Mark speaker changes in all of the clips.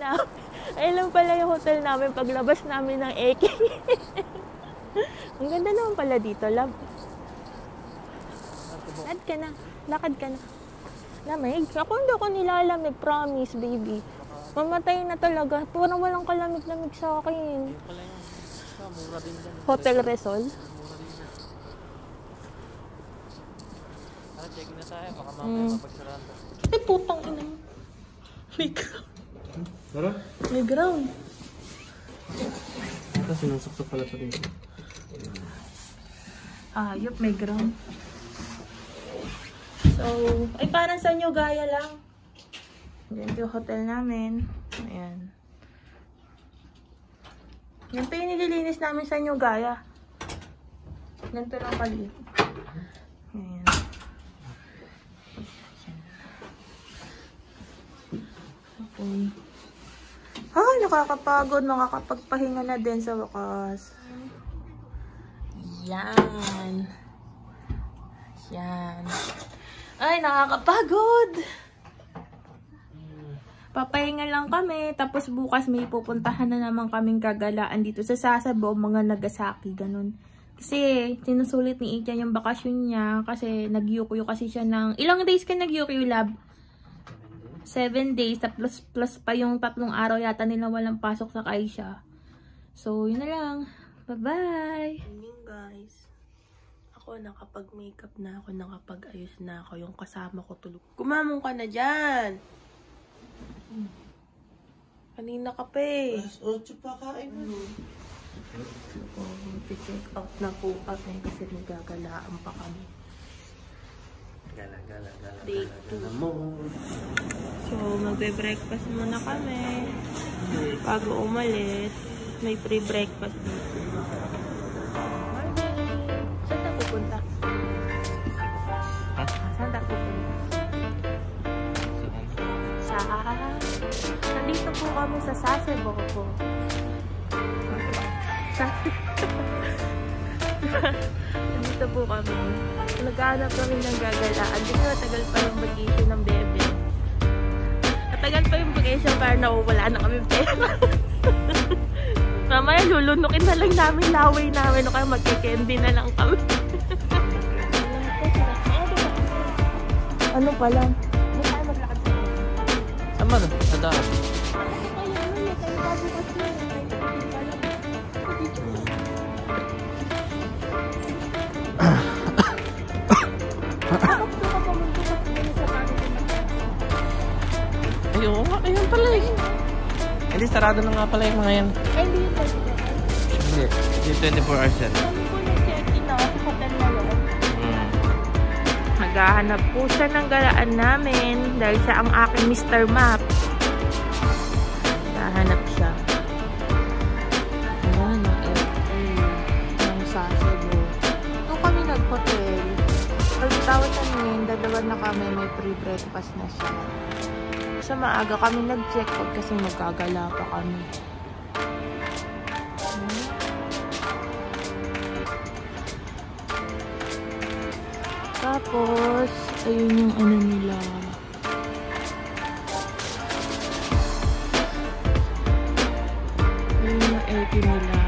Speaker 1: namin. Ayun lang pala yung hotel namin paglabas namin ng Eki. Ang ganda naman pala dito, love. Lakad ka na. Lakad ka na. Lamig? Ako hindi ako nilalamig. Promise, baby. Mamatay na talaga. Parang walang kalamig-lamig sa akin.
Speaker 2: Mura din yan.
Speaker 1: Hotel Resol?
Speaker 2: Mura din yan. Check na tayo. Baka mamaya mapagsarahan to.
Speaker 1: Ay, putang ina mo. May ground.
Speaker 2: Tara?
Speaker 1: May ground.
Speaker 2: Ito, sinusok-sok pala sa dito.
Speaker 1: Yup, may ground. So, ay parang sa New Gaya lang. Yan yung hotel namin. Ayan. Yan pa yung nililinis namin sa New Gaya. Ganito lang kaliit. Ayan. Okay. Nakakapagod. Nakakapagpahinga na din sa wakas. Yan. Yan. Ay, nakakapagod. Papahinga lang kami. Tapos bukas may pupuntahan na naman kaming gagalaan dito sa Sasabo, mga Nagasaki, ganun. Kasi, sinusulit ni Icha yung bakasyon niya. Kasi, nag-Yukyo kasi siya ng... Ilang days ka nag-Yukyo, lab? 7 days. Tapos plus pa yung 3 araw yata nila walang pasok sa Kaisha. So, yun na lang. Bye-bye! Morning, guys. Ako, nakapag-makeup na ako, nakapag-ayos na ako. Yung kasama ko tulog. Kumamong ka na dyan! Kanina ka pa eh.
Speaker 2: Alas 8 pa kain mo.
Speaker 1: Check out na po kami kasi nagagalaan pa kami.
Speaker 2: Gala
Speaker 1: Day 2.
Speaker 2: mo.
Speaker 1: So, magbe-breakfast muna kami. Bago umalis, may free breakfast dito. Saan tayo pupunta? Saan tayo pupunta? Nandito po kami sa Sasebo po. Nandito po kami. Naghahanap kami ng gagalaan. Hindi ko matagal pa yung vacation ng bebe. Matagal pa yung vacation para nawawala na kami pera. Mamaya lulunukin na lang namin laway namin o kaya magkikendy na lang kami. Ano pa lang? Hindi tayo maglakad sa mga.
Speaker 2: Sama na, sa daan. Ay, oo nga. Ayan pala eh. Hindi, sarado na nga pala yung mga yan.
Speaker 1: Ay, hindi yun pala.
Speaker 2: Hindi. Hindi 24 hours yan.
Speaker 1: Sabi ko nag-check-in na sa hotel na yun. Naghahanap po siya ng galaan namin dahil siya ang aking Mr. Map. Naghahanap siya. Ayan, ang airplane ng Sasebo. Ito kami nag-hotel. Pagkatawad namin, dalawa na kami, may free breakfast na siya. Sa maaga kami nag-check out kasi magagala pa kami. Tapos, ayun yung ano nila. Ayun yung LP nila.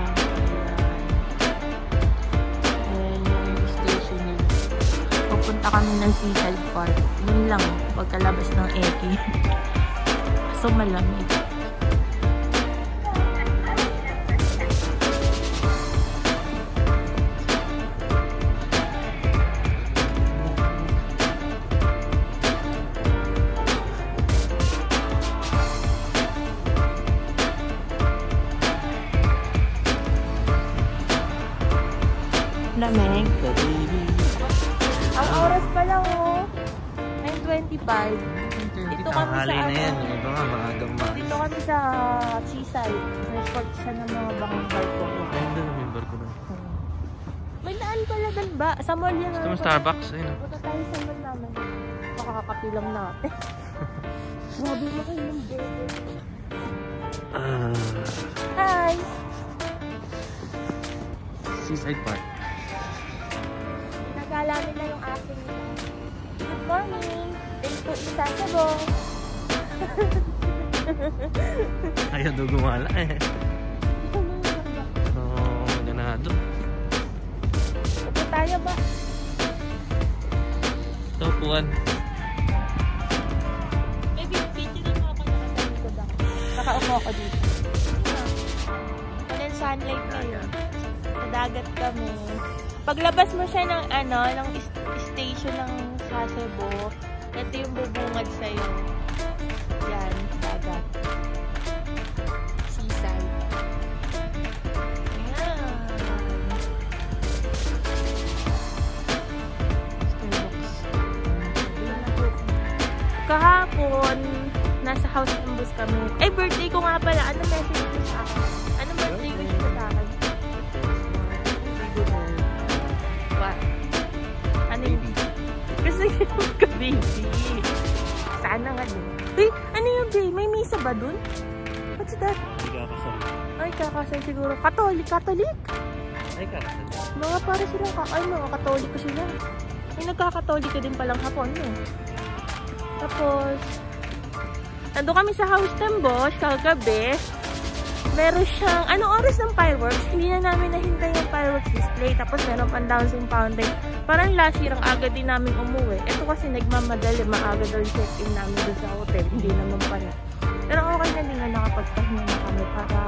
Speaker 1: Ayan yung station nila. Pupunta kami ng Seaside Park. Yun lang, pagkalabas ng Eki. So, malamig. Lamig. Ang oras pa lang oh. 9:25. Dito kami sa
Speaker 2: na yan.
Speaker 1: ano.
Speaker 2: Ito nga, maagang ba.
Speaker 1: Dito kami sa seaside. Resort siya ng mga bakang barko.
Speaker 2: Ayun doon, may barko doon.
Speaker 1: May daan pala doon ba? Sa mall yan.
Speaker 2: Gusto mo Starbucks? Ayun.
Speaker 1: Punta tayo sa mall namin. Makakakapilang natin. Grabe mo kayo ng bebe. Hi!
Speaker 2: Seaside Park.
Speaker 1: Nagala nila yung aking good morning. Day 2 isa sa bong.
Speaker 2: Ayaw daw gumala eh. Oo, ganado.
Speaker 1: Upo tayo ba?
Speaker 2: Ito, upuan.
Speaker 1: Maybe picture mo ako nakatalikod ako. Nakaupo ako dito. Walang sunlight ngayon. Sa dagat kami. Paglabas mo siya ng ng station ng Sasebo, ito yung bubungad sa'yo. Yan, dagat. Seaside. Ayan. Kahapon, nasa house ng bus kami. Ay, birthday ko nga pala. Ano message mo sa akin? Anong birthday wish mo sa akin? What? Ano yung kasi yung ka-baby. Sana nga din. Uy, ano yung baby? May misa ba dun? What's that?
Speaker 2: Kakasal.
Speaker 1: Ay, kakasal siguro. Katolik? Katolik?
Speaker 2: Ay, kakasal.
Speaker 1: Mga para silang mga katoliko sila. May nagkakatoliko din palang hapon, no? Tapos, nandun kami sa house ng boss, kagabi. Meron siyang, anong oras ng fireworks? Hindi na namin nahintay yung fireworks display. Tapos meron pang dancing fountain. Parang last year, ang aga din namin umuwi. Ito kasi nagmamadali, maaga daw yung check-in namin doon sa hotel. Hindi naman pala. Pero okay na din na nakapagpahinga na kami para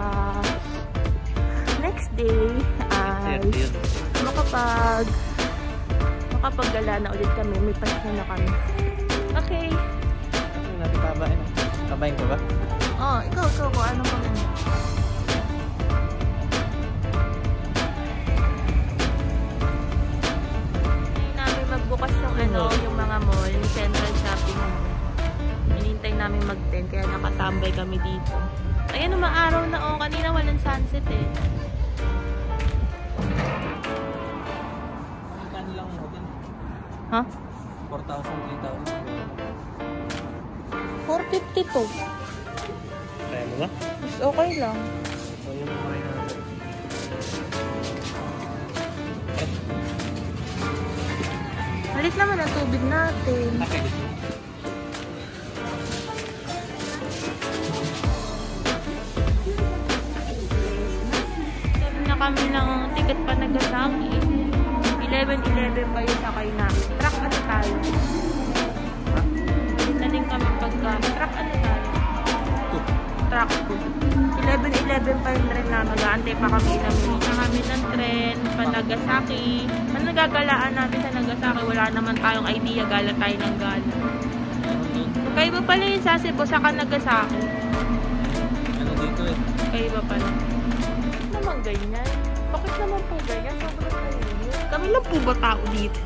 Speaker 1: next day ay makapaggala na ulit kami. May pahinga na kami. Okay.
Speaker 2: Ano natin kabain? Kabain ko ba?
Speaker 1: Oh, ikaw kung anong pamilya? Magbukas yung yung mga mall, yung Central Shopping Mall. Hinintay namin mag-10 kaya nakatambay kami dito. Ayan, umaaraw na kanina walang sunset eh.
Speaker 2: Magkano lang mo din?
Speaker 1: Ha?
Speaker 2: 4,000, 3,000.
Speaker 1: 452.
Speaker 2: Kaya mo ba?
Speaker 1: Mas okay lang.
Speaker 2: O yung kumain natin.
Speaker 1: Halit naman ang tubig natin.
Speaker 2: Okay, gusto mo?
Speaker 1: Sabi na kami ng ticket pa Nagasaki. 11:11 pa yung sakay namin. Truck ano tayo? Halit na din kami pagka. Truck ano tayo? Truck 2. 11:11 pa yung tren namin. Mag-aantay pa kami. Namili na kami ng tren pa Nagasaki. Ano nagagalaan natin sa Nagasaki? Wala naman tayong idea. Gala tayo ng gala. Kaya ba pala yung Sasebo saka Nagasaki?
Speaker 2: Ano dito eh?
Speaker 1: Kaya ba pala? Bakit naman ganyan? Bakit naman po ganyan? Sobrang kayo. Kami lang po ba tao dito?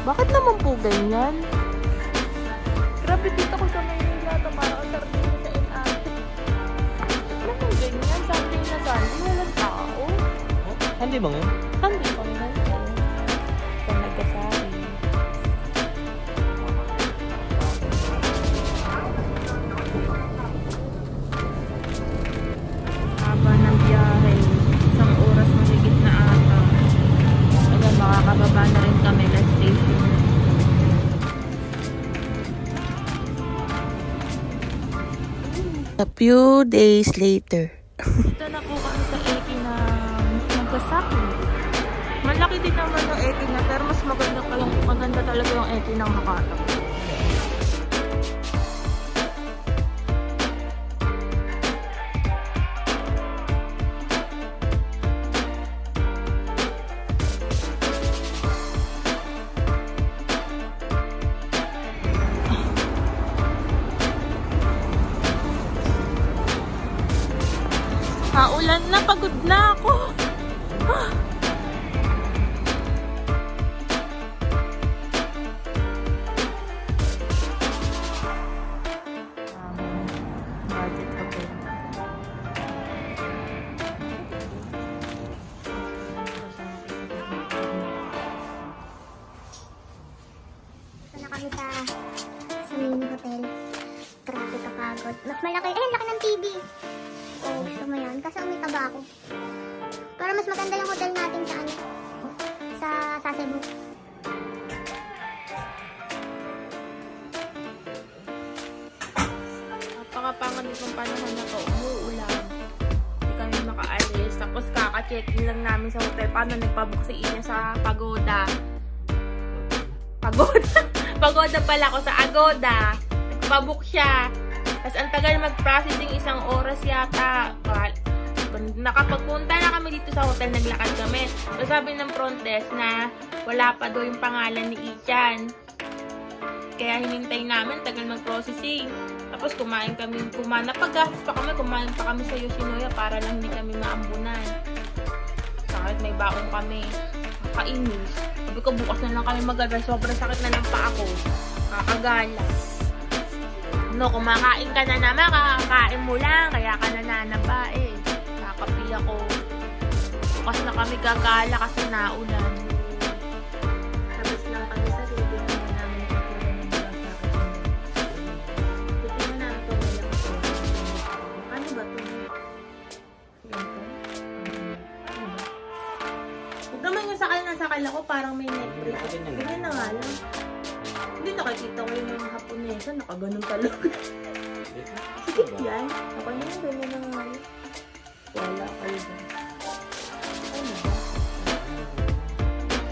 Speaker 1: Bakit naman po ganyan? Grabe dito ko sa Maynila ito. Parang ang sarap din sa LRT. Bakit naman ganyan? Sunday na Sunday. Walang tao.
Speaker 2: Hindi ba nga?
Speaker 1: Sunday pa nga ito. Sa Nagasaki. Haba ng biyahe. Isang oras mahigit na ata. Ayan, makakababa na rin kami na station. A few days later. Dito na po kami sa Eki na Nagasaki. Malaki din naman yung Eki na, pero mas maganda talaga yung Eki ng Makata. Ulan na, pagod na ako. Budget hotel.
Speaker 3: Ito na kami sa main hotel. Grabe kapagod. Mas malaki, laki ng TV. Oo, gusto mo yan. Kasi umitaba ako. Para mas maganda yung hotel natin sa sa Sasebo.
Speaker 1: Kapag nitong panahon na to, umuulan. Hindi kami makaalis. Tapos kaka-check-in lang namin sa hotel. Paano nagpabook si Ina sa Pagoda? Pagoda pala ako sa Agoda. Nagpabook siya. Tapos ang tagal mag-processing, 1 oras yata. Nakapagpunta na kami dito sa hotel, naglakad kami. So sabi ng front desk na wala pa daw yung pangalan ni Ichan. Kaya hinintay namin, tagal mag-processing. Tapos napaggastos pa kami, kumain pa kami sa Yoshinoya para lang hindi kami maambunan. Kahit may baon kami. Kainis. Sabi ko, bukas na lang kami mag-address. Sobrang sakit na lang pa ako. Kakagalas. No, kumakain ka na naman, kakakain mo lang. Kaya ka nananaba eh. Kakapi ako. Bukas na kami gagala kasi naulan. Tapos lang kami sa video na namin ito na ito. Ano ba ito? Huwag naman yung sakal ako, parang may neck brace. Ganyan na nga lang. Hindi nakikita ko yung mga Haponesa, nakaganon talaga. Sige yan. Ako na yung ganyan na nga lang. Wala kayo dyan.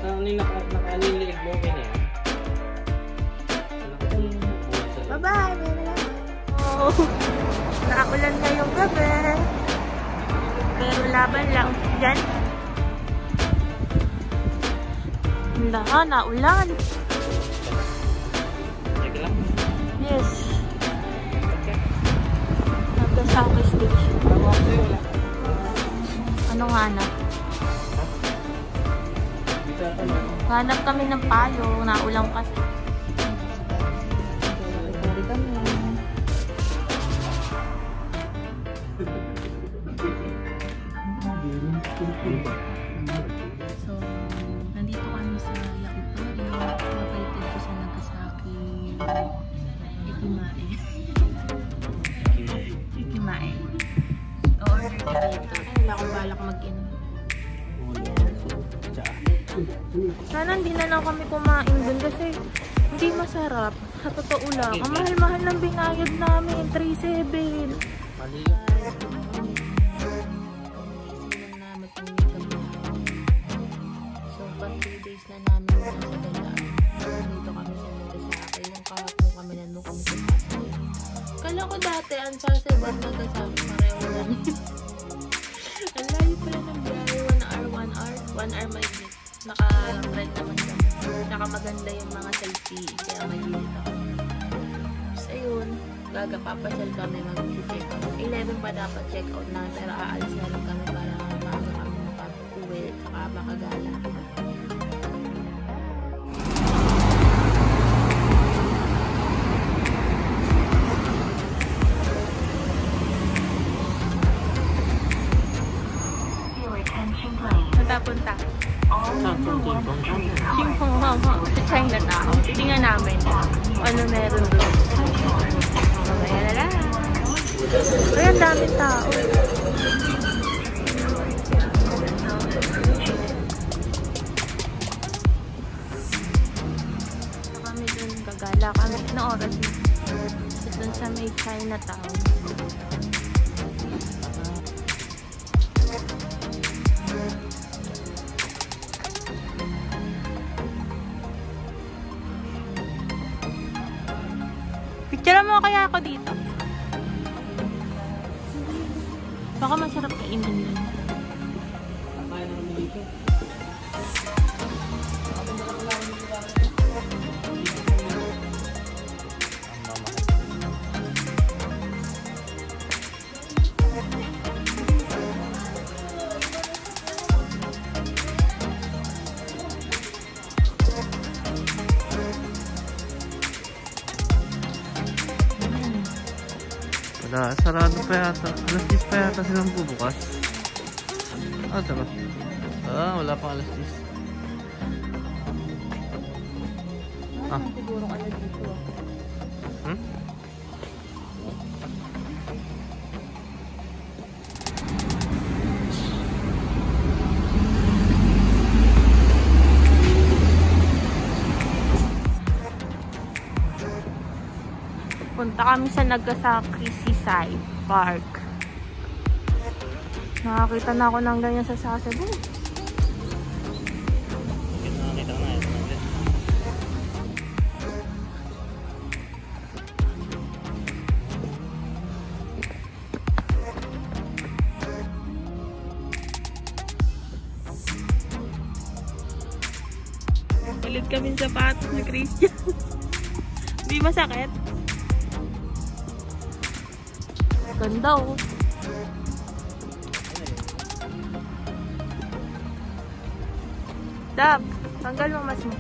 Speaker 1: Ano ba?
Speaker 2: Nakaliliig mo ka niya.
Speaker 1: Bye-bye! May naman. Oh, nakaulan ngayong gabi. Pero laban lang. Yan. Wala, naulan. Yes. Nagkasakit station. Anong hanap? Hanap kami ng payo. Naulang kasi. So, nandito kami sa Yakitori. Mapalitin ko sa Nagasaki. Ikimae. O-order ka dito. Wala akong balak mag-inom. Sana hindi na lang kami kumain dun kasi hindi masarap. Sa totoo lang. Ang mahal-mahal ng binayad namin. 3,700.
Speaker 2: Mali.
Speaker 1: So, pag 3 days na namin nasa Galaan. Dito kami sa Nagasaki. Yung kahapon kami nandun kami sa Pasay. Kala ko dati, ang sasabat Nagasaki, pareho lang yun. Ang layo pala ng biyahe. 1 hour may bit. Naka-red naman kami. Naka maganda yung mga selfie. Kaya mahilit ako. So, ayun. Papasyal kami, mag-check out. 11 pa dapat check out na. Pero aalis na lang kami para maaga kami makap-uwi. Saka makagala. Saan punta? Chingpong sa Chinatown. Tingnan namin ano meron doon. Mamaya na lang. Pero ang daming tao. So kami doon gagala kami. Na oras na. Doon sa may Chinatown. Picture mo kaya ako dito. Baka masarap kainin yun.
Speaker 2: Wala, sarado pa yata. Alas 10 pa yata silang bubukas. Ah, diba? Ah, wala pang alas 10. Ah.
Speaker 1: Siguro ka na dito.
Speaker 2: Hmm?
Speaker 1: Punta kami sa Nagasaki Seaside Park. Nakakita na ako ng ganyan sa Sasebo.
Speaker 2: Nakakita ko na ito.
Speaker 1: Palit kami sa sapatos ni Christian. Di masakit? Ganda oh. Dab, tanggal mo mas mo.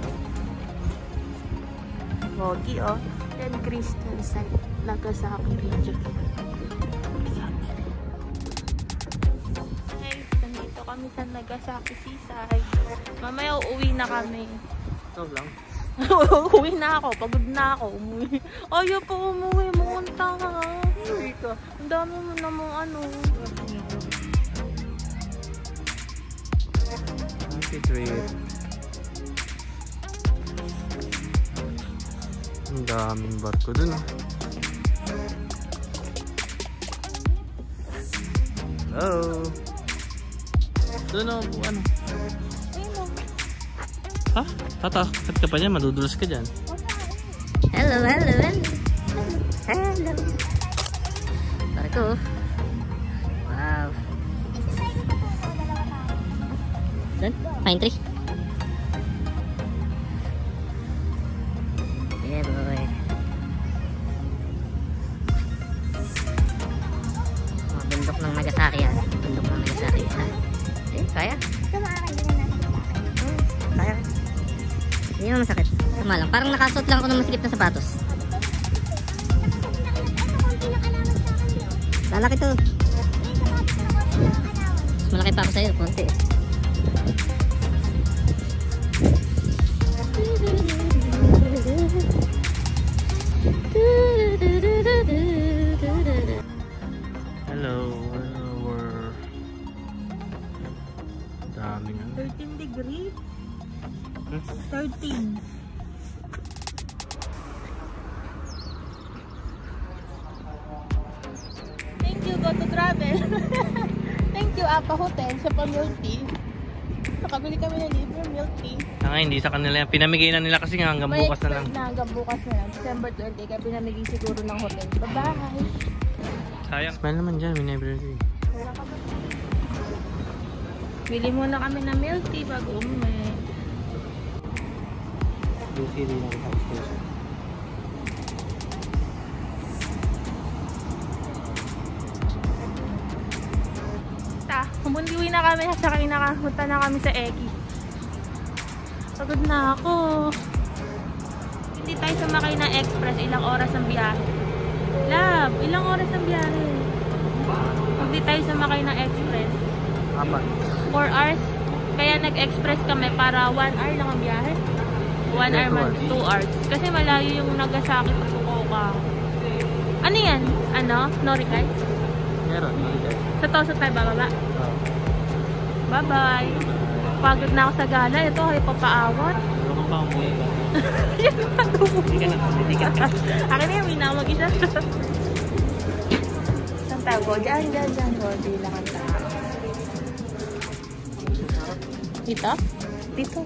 Speaker 1: Pogi oh. Yan Christian sa Nagasaki region. Hey, nandito kami sa Nagasaki Seaside. Mamaya uuwi na kami.
Speaker 2: Ito lang.
Speaker 1: Uwi na ako, pagod na ako. Umuwi. Ayaw pa umuwi, mumunta ka.
Speaker 2: Uwi ka.
Speaker 1: Ang dami mo namang ano.
Speaker 2: Happy trip. Ang daming barko dun ah. Hello. Doon oh, ano? Ha? Tatakat ka pa dyan, madudulas ka dyan.
Speaker 3: Hello, hello, hello. Hello. Barko. Wow. Doon? Pine tree. Yeah, boy. Oh, bundok ng Nagasaki yan. Bundok ng Nagasaki. Eh, kaya? Kaya. Hindi naman masakit. Tama lang. Parang nakasuot lang ako ng masikip na sapatos. Lalaki to. Mas malaki pa ako sa'yo. Konti.
Speaker 2: Hello. We're... daming ano.
Speaker 1: 13 degree?
Speaker 2: Hmm?
Speaker 1: 13. Thank you, Go to Travel. Thank you, Apa Hotel sa milk tea. Nakabili kami ng libre milk tea.
Speaker 2: Hindi sa kanila yan. Pinamigay na nila kasi nga hanggang
Speaker 1: May
Speaker 2: bukas na lang.
Speaker 1: expired na hanggang bukas na lang. December 20, kaya pinamigay siguro ng hotel. Bye-bye!
Speaker 2: Sayang. Smile naman dyan, Minebrity.
Speaker 1: Wala ka ba? Bili muna kami ng milk tea bago umuwi.
Speaker 2: Lucy rin ang house station.
Speaker 1: Kumundiwi na kami, saka nakapunta na kami sa Eki. Pagod na ako. Hindi tayo sumakay na express, ilang oras ang biyahe. Love, ilang oras ang biyahe? Hindi tayo sumakay na express. 4 hours. Kaya nag-express kami para 1 hour lang ang biyahe. 1 hour man, 2 hours. Kasi malayo yung Nagasaki sa Fukuoka. Ano yan? Ano? Norikay?
Speaker 2: Meron, Norikay.
Speaker 1: Sa Toso tayo bababa? Bye-bye. Pagod na ako sa gala. Ito ay papaawat.
Speaker 2: Ano ka pa umuwi ba?
Speaker 1: Yan pa
Speaker 2: Hindi ka na.
Speaker 1: Akin na yung mina mag-isa. Saan tayo? Diyan. Di lang ang tao. Dito? Dito.